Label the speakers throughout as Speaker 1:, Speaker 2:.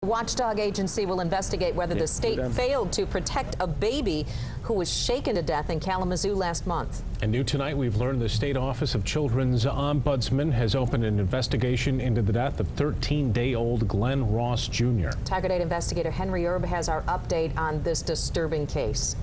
Speaker 1: The watchdog agency will investigate whether the state failed to protect a baby who was shaken to death in Kalamazoo last month.
Speaker 2: And new tonight, we've learned the State Office of Children's Ombudsman has opened an investigation into the death of 13-day-old Glenn Ross Jr.
Speaker 1: Tiger 8 investigator Henry Erb has our update on this disturbing case.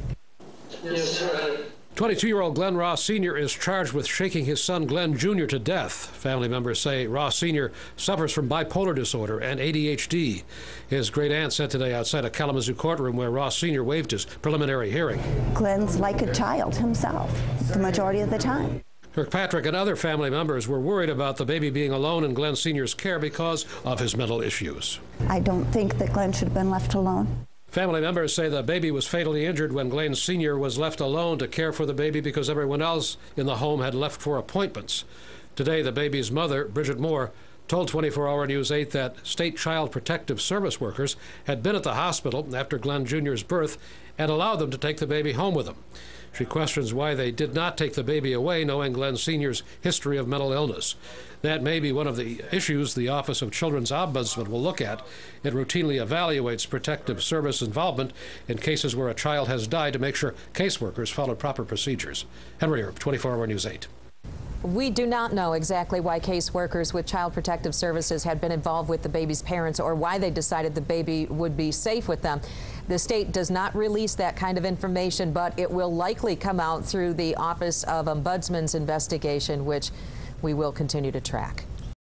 Speaker 3: Yes, sir.
Speaker 4: 22-year-old Glenn Ross Sr. is charged with shaking his son Glenn Jr. to death. Family members say Ross Sr. suffers from bipolar disorder and ADHD. His great aunt said today outside a Kalamazoo courtroom where Ross Sr. waived his preliminary hearing.
Speaker 5: Glenn's like a child himself, the majority of the time.
Speaker 4: Kirkpatrick and other family members were worried about the baby being alone in Glenn Sr.'s care because of his mental issues.
Speaker 5: I don't think that Glenn should have been left alone.
Speaker 4: Family members say the baby was fatally injured when Glenn Sr. was left alone to care for the baby because everyone else in the home had left for appointments. Today, the baby's mother, Bridget Moore, told 24-Hour News 8 that state child protective service workers had been at the hospital after Glenn Jr.'s birth and allowed them to take the baby home with them. She questions why they did not take the baby away, knowing Glenn Sr.'s history of mental illness. That may be one of the issues the Office of Children's Ombudsman will look at. It routinely evaluates protective service involvement in cases where a child has died to make sure caseworkers follow proper procedures. Henry Erb, 24-Hour News 8.
Speaker 1: We do not know exactly why caseworkers with Child Protective Services had been involved with the baby's parents or why they decided the baby would be safe with them. The state does not release that kind of information, but it will likely come out through the Office of Ombudsman's investigation, which we will continue to track.